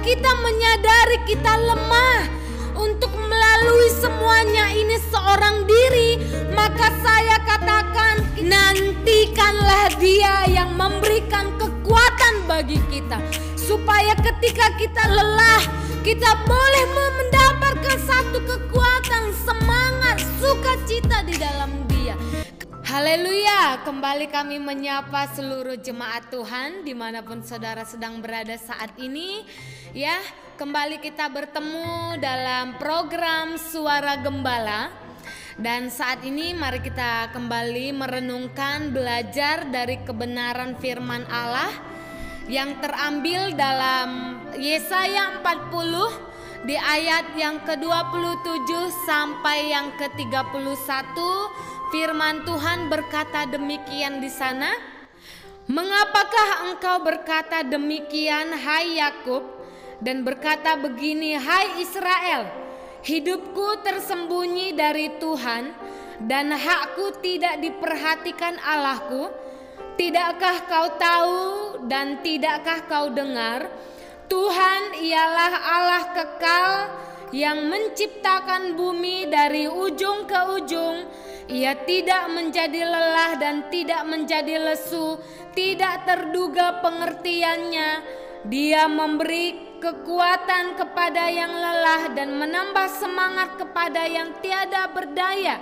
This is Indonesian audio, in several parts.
kita menyadari kita lemah untuk melalui semuanya ini seorang diri, maka saya katakan nantikanlah Dia yang memberikan kekuatan bagi kita, supaya ketika kita lelah, kita boleh mendapatkan satu kekuatan, semangat, sukacita di dalam Dia. Haleluya. Kembali kami menyapa seluruh jemaat Tuhan dimanapun saudara sedang berada saat ini. Ya, kembali kita bertemu dalam program Suara Gembala. Dan saat ini mari kita kembali merenungkan, belajar dari kebenaran firman Allah yang terambil dalam Yesaya 40 di ayat yang ke-27 sampai yang ke-31. Firman Tuhan berkata demikian di sana. Mengapakah engkau berkata demikian, hai Yakub, dan berkata begini, hai Israel, hidupku tersembunyi dari Tuhan dan hakku tidak diperhatikan Allahku. Tidakkah kau tahu dan tidakkah kau dengar? Tuhan ialah Allah kekal yang menciptakan bumi dari ujung ke ujung. Ia tidak menjadi lelah dan tidak menjadi lesu, tidak terduga pengertiannya. Dia memberi kekuatan kepada yang lelah dan menambah semangat kepada yang tiada berdaya.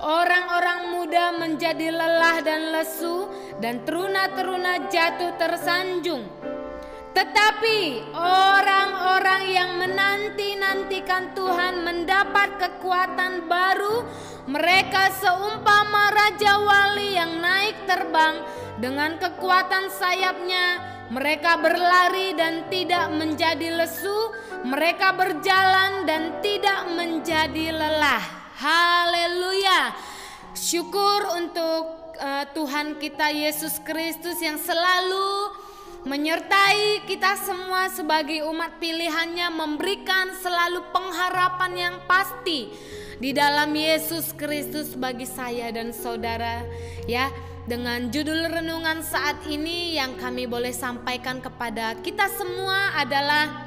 Orang-orang muda menjadi lelah dan lesu, dan teruna-teruna jatuh tersanjung. Tetapi orang-orang yang menanti-nantikan Tuhan mendapat kekuatan baru. Mereka seumpama raja wali yang naik terbang dengan kekuatan sayapnya. Mereka berlari dan tidak menjadi lesu. Mereka berjalan dan tidak menjadi lelah. Haleluya. Syukur untuk Tuhan kita Yesus Kristus yang selalu menyertai kita semua sebagai umat pilihannya, memberikan selalu pengharapan yang pasti di dalam Yesus Kristus bagi saya dan saudara. Ya, dengan judul renungan saat ini yang kami boleh sampaikan kepada kita semua adalah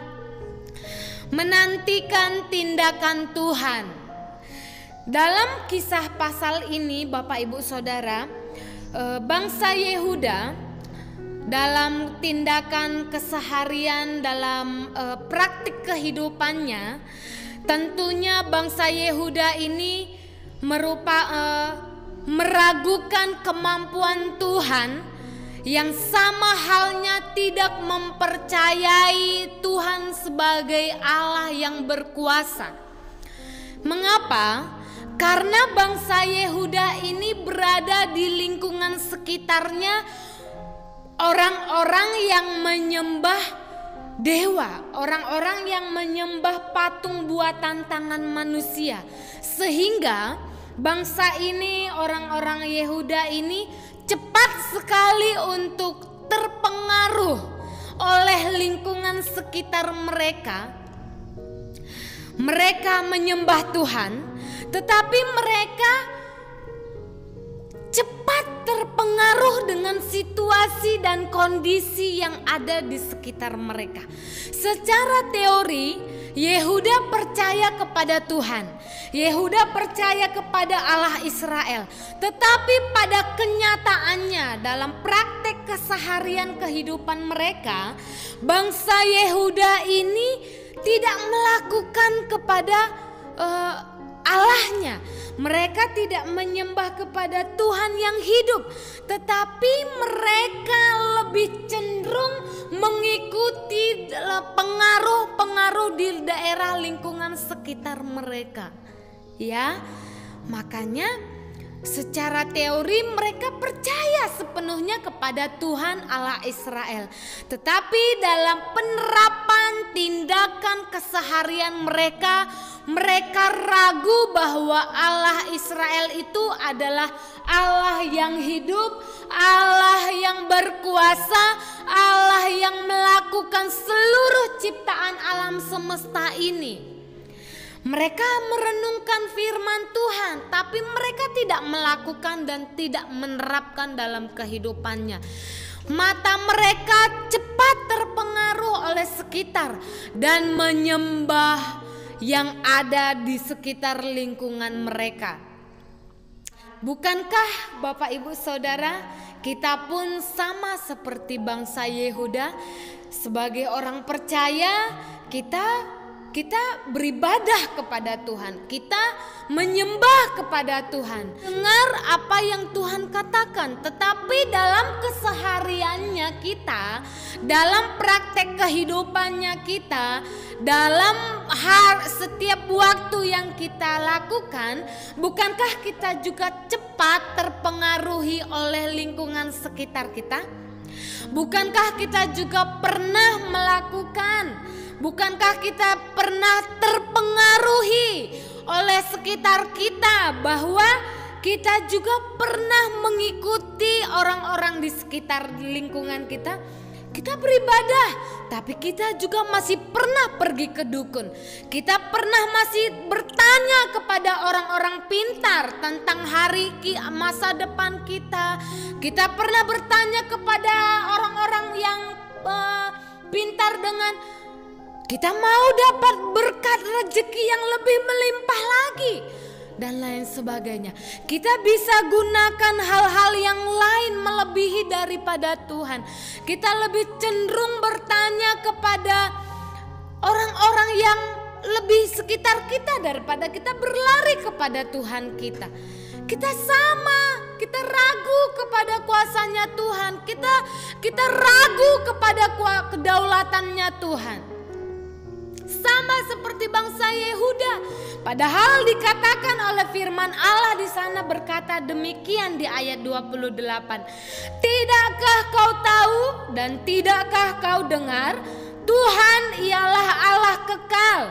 menantikan tindakan Tuhan. Dalam kisah pasal ini Bapak Ibu Saudara, bangsa Yehuda dalam tindakan keseharian, dalam praktik kehidupannya, tentunya bangsa Yehuda ini meragukan kemampuan Tuhan, yang sama halnya tidak mempercayai Tuhan sebagai Allah yang berkuasa. Mengapa? Karena bangsa Yehuda ini berada di lingkungan sekitarnya orang-orang yang menyembah dewa, orang-orang yang menyembah patung buatan tangan manusia. Sehingga bangsa ini, orang-orang Yehuda ini cepat sekali untuk terpengaruh oleh lingkungan sekitar mereka. Mereka menyembah Tuhan, tetapi mereka cepat terpengaruh dengan situasi dan kondisi yang ada di sekitar mereka. Secara teori, Yehuda percaya kepada Tuhan, Yehuda percaya kepada Allah Israel. Tetapi pada kenyataannya, dalam praktek keseharian kehidupan mereka, bangsa Yehuda ini tidak melakukan kepada Allahnya. Mereka tidak menyembah kepada Tuhan yang hidup, tetapi mereka lebih cenderung mengikuti pengaruh-pengaruh di daerah lingkungan sekitar mereka. Ya, makanya secara teori mereka percaya sepenuhnya kepada Tuhan Allah Israel. Tetapi dalam penerapan tindakan keseharian mereka ragu bahwa Allah Israel itu adalah Allah yang hidup, Allah yang berkuasa, Allah yang melakukan seluruh ciptaan alam semesta ini. Mereka merenungkan firman Tuhan, tapi mereka tidak melakukan dan tidak menerapkan dalam kehidupannya. Mata mereka cepat terpengaruh oleh sekitar sekitar dan menyembah yang ada di sekitar lingkungan mereka. Bukankah Bapak Ibu Saudara, kita pun sama seperti bangsa Yehuda, sebagai orang percaya kita beribadah kepada Tuhan, kita menyembah kepada Tuhan, dengar apa yang Tuhan katakan, tetapi dalam kesehariannya kita, dalam praktek kehidupannya kita, dalam setiap waktu yang kita lakukan, bukankah kita juga cepat terpengaruhi oleh lingkungan sekitar kita? Bukankah kita juga pernah melakukan, bukankah kita pernah terpengaruhi oleh sekitar kita, bahwa kita juga pernah mengikuti orang-orang di sekitar lingkungan kita? Kita beribadah, tapi kita juga masih pernah pergi ke dukun. Kita pernah masih bertanya kepada orang-orang pintar tentang masa depan kita. Kita pernah bertanya kepada orang-orang yang pintar dengan kita mau dapat berkat rezeki yang lebih melimpah lagi dan lain sebagainya. Kita bisa gunakan hal-hal yang lain melebihi daripada Tuhan. Kita lebih cenderung bertanya kepada orang-orang yang lebih sekitar kita daripada kita berlari kepada Tuhan kita. Kita kita ragu kepada kuasanya Tuhan. Kita ragu kepada kedaulatannya Tuhan. Sama seperti bangsa Yehuda. Padahal dikatakan oleh firman Allah di sana berkata demikian di ayat 28. Tidakkah kau tahu dan tidakkah kau dengar? Tuhan ialah Allah kekal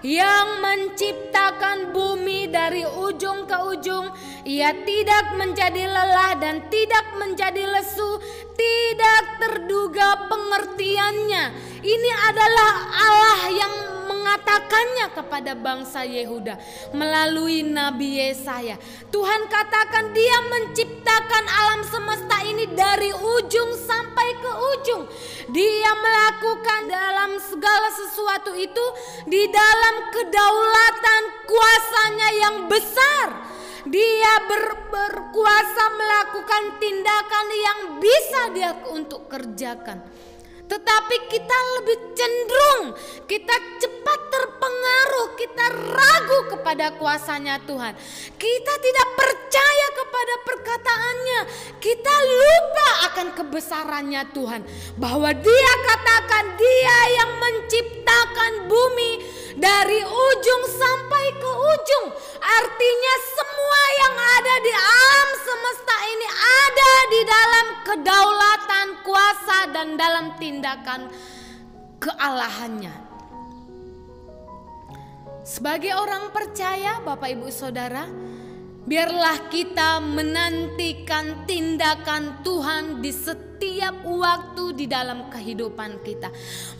yang menciptakan bumi dari ujung ke ujung. Ia tidak menjadi lelah dan tidak menjadi lesu, tidak terduga pengertiannya. Ini adalah Allah yang mengatakannya kepada bangsa Yehuda melalui Nabi Yesaya. Tuhan katakan Dia menciptakan alam semesta ini dari ujung sampai ke ujung. Dia melakukan dalam segala sesuatu itu di dalam kedaulatan kuasanya yang besar. Dia berkuasa melakukan tindakan yang bisa Dia untuk kerjakan. Tetapi kita lebih cenderung, kita cepat terpengaruh, kita ragu kepada kuasanya Tuhan. Kita tidak percaya kepada perkataannya. Kita lupa akan kebesarannya Tuhan. Bahwa Dia katakan Dia yang menciptakan bumi dari ujung sampai ke ujung. Artinya semua yang ada di alam semesta ini ada di dalam kedaulatan, kuasa dan dalam tindakan kealahannya. Sebagai orang percaya, Bapak Ibu Saudara, biarlah kita menantikan tindakan Tuhan di setiap waktu di dalam kehidupan kita.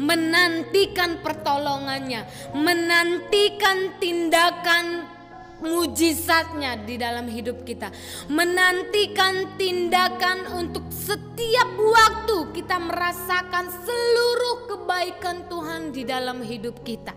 Menantikan pertolongannya, menantikan tindakan mujizatnya di dalam hidup kita. Menantikan tindakan untuk setiap waktu kita merasakan seluruh kebaikan Tuhan di dalam hidup kita.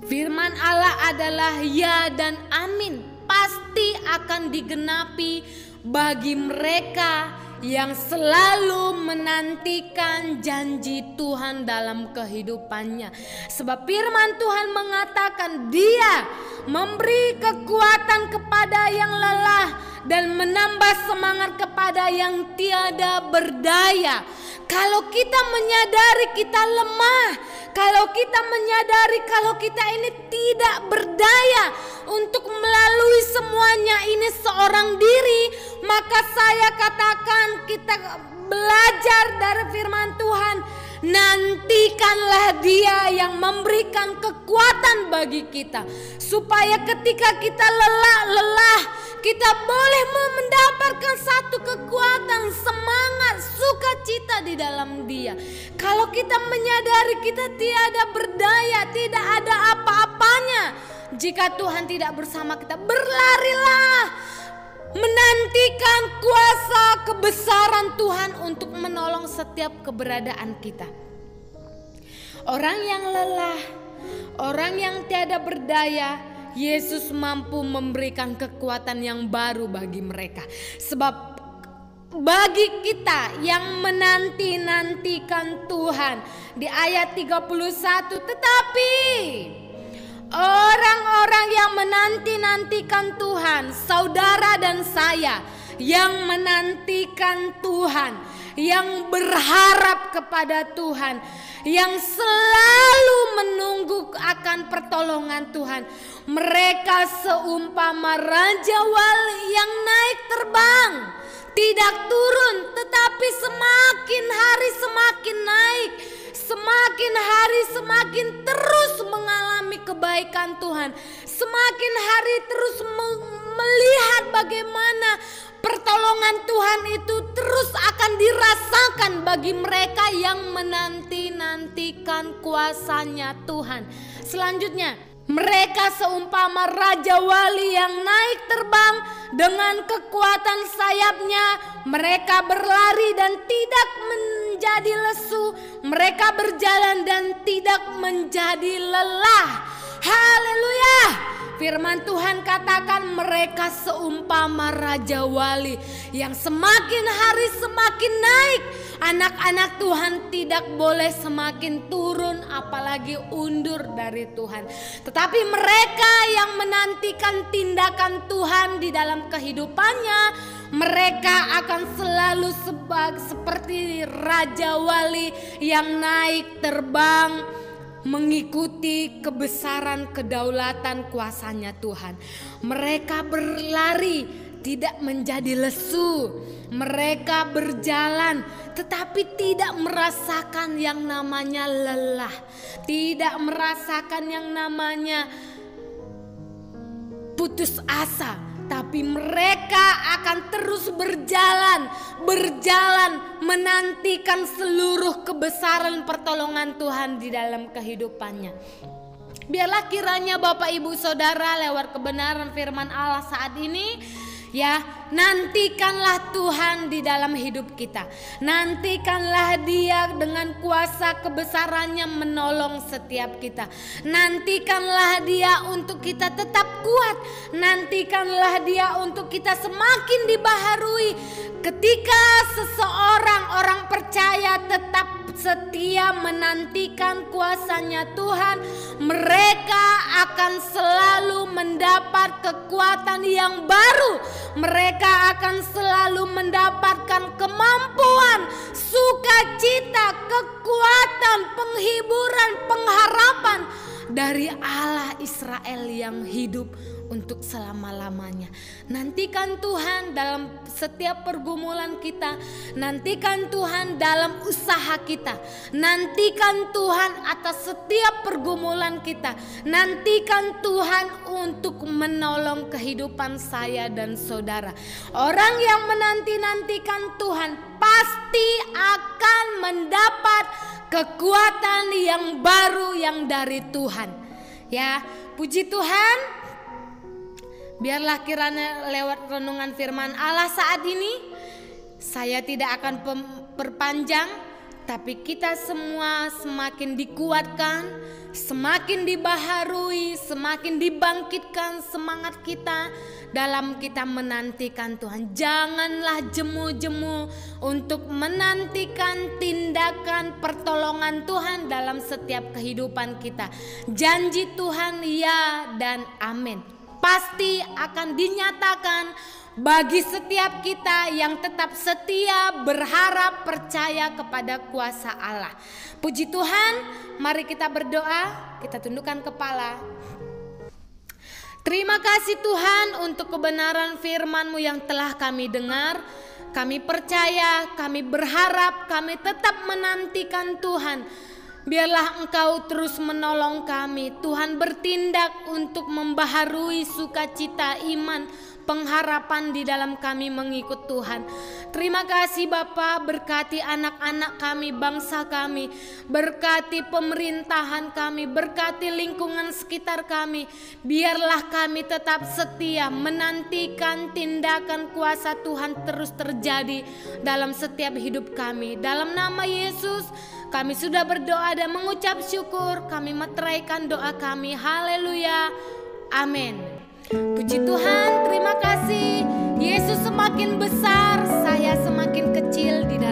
Firman Allah adalah ya dan amin. Pasti akan digenapi bagi mereka yang selalu menantikan janji Tuhan dalam kehidupannya. Sebab firman Tuhan mengatakan Dia memberi kekuatan kepada yang lelah dan menambah semangat kepada yang tiada berdaya. Kalau kita menyadari kita lemah, kalau kita menyadari kalau kita ini tidak berdaya untuk melalui semuanya ini seorang diri, maka saya katakan kita belajar dari firman Tuhan. Nantikanlah Dia yang memberikan kekuatan bagi kita, supaya ketika kita lelah, kita boleh mendapatkan satu kekuatan, semangat, sukacita di dalam Dia. Kalau kita menyadari kita tiada berdaya, tidak ada apa-apanya jika Tuhan tidak bersama kita, berlarilah menantikan kuasa kebesaran Tuhan untuk menolong setiap keberadaan kita. orang yang lelah, orang yang tiada berdaya, Yesus mampu memberikan kekuatan yang baru bagi mereka. Sebab bagi kita yang menanti-nantikan Tuhan, di ayat 31, tetapi orang-orang yang menanti-nantikan Tuhan, saudara dan saya yang menantikan Tuhan, yang berharap kepada Tuhan, yang selalu menunggu akan pertolongan Tuhan, mereka seumpama Raja Wali yang naik terbang, tidak turun, tetapi semakin hari semakin naik, semakin hari semakin terus mengalami kebaikan Tuhan, semakin hari terus melihat bagaimana pertolongan Tuhan itu terus akan dirasakan bagi mereka yang menanti-nantikan kuasanya Tuhan. Selanjutnya, mereka seumpama Raja Wali yang naik terbang dengan kekuatan sayapnya. Mereka berlari dan tidak menjadi lesu. Mereka berjalan dan tidak menjadi lelah. Haleluya! Firman Tuhan katakan mereka seumpama Raja Wali yang semakin hari semakin naik. Anak-anak Tuhan tidak boleh semakin turun apalagi undur dari Tuhan. Tetapi mereka yang menantikan tindakan Tuhan di dalam kehidupannya, mereka akan selalu seperti Raja Wali yang naik terbang, mengikuti kebesaran kedaulatan kuasanya Tuhan. Mereka berlari tidak menjadi lesu. Mereka berjalan tetapi tidak merasakan yang namanya lelah, tidak merasakan yang namanya putus asa. Tapi mereka akan terus berjalan menantikan seluruh kebesaran pertolongan Tuhan di dalam kehidupannya. Biarlah kiranya Bapak Ibu Saudara lewat kebenaran firman Allah saat ini, ya, nantikanlah Tuhan di dalam hidup kita. Nantikanlah Dia dengan kuasa kebesarannya menolong setiap kita. Nantikanlah Dia untuk kita tetap kuat. Nantikanlah Dia untuk kita semakin dibaharui. Ketika orang percaya tetap setia menantikan kuasanya Tuhan, mereka akan selalu mendapat kekuatan yang baru. Mereka akan selalu mendapatkan kemampuan, sukacita, kekuatan, penghiburan, pengharapan dari Allah Israel yang hidup untuk selama-lamanya. Nantikan Tuhan dalam setiap pergumulan kita. Nantikan Tuhan dalam usaha kita. Nantikan Tuhan atas setiap pergumulan kita. Nantikan Tuhan untuk menolong kehidupan saya dan saudara. Orang yang menanti-nantikan Tuhan pasti akan mendapat kekuatan yang baru yang dari Tuhan. Ya, puji Tuhan. Biarlah kiranya lewat renungan firman Allah saat ini, saya tidak akan perpanjang, tapi kita semua semakin dikuatkan, semakin dibaharui, semakin dibangkitkan semangat kita dalam kita menantikan Tuhan. Janganlah jemu-jemu untuk menantikan tindakan pertolongan Tuhan dalam setiap kehidupan kita. Janji Tuhan ya dan amin pasti akan dinyatakan bagi setiap kita yang tetap setia, berharap, percaya kepada kuasa Allah. Puji Tuhan, mari kita berdoa, kita tundukkan kepala. Terima kasih Tuhan untuk kebenaran firman-Mu yang telah kami dengar. Kami percaya, kami berharap, kami tetap menantikan Tuhan. Biarlah Engkau terus menolong kami. Tuhan bertindak untuk membaharui sukacita iman, pengharapan di dalam kami mengikut Tuhan. Terima kasih Bapa, berkati anak-anak kami, bangsa kami, berkati pemerintahan kami, berkati lingkungan sekitar kami. Biarlah kami tetap setia menantikan tindakan kuasa Tuhan terus terjadi dalam setiap hidup kami. Dalam nama Yesus Kami sudah berdoa dan mengucap syukur. Kami meteraikan doa kami. Haleluya. Amin. Puji Tuhan, terima kasih. Yesus semakin besar, saya semakin kecil di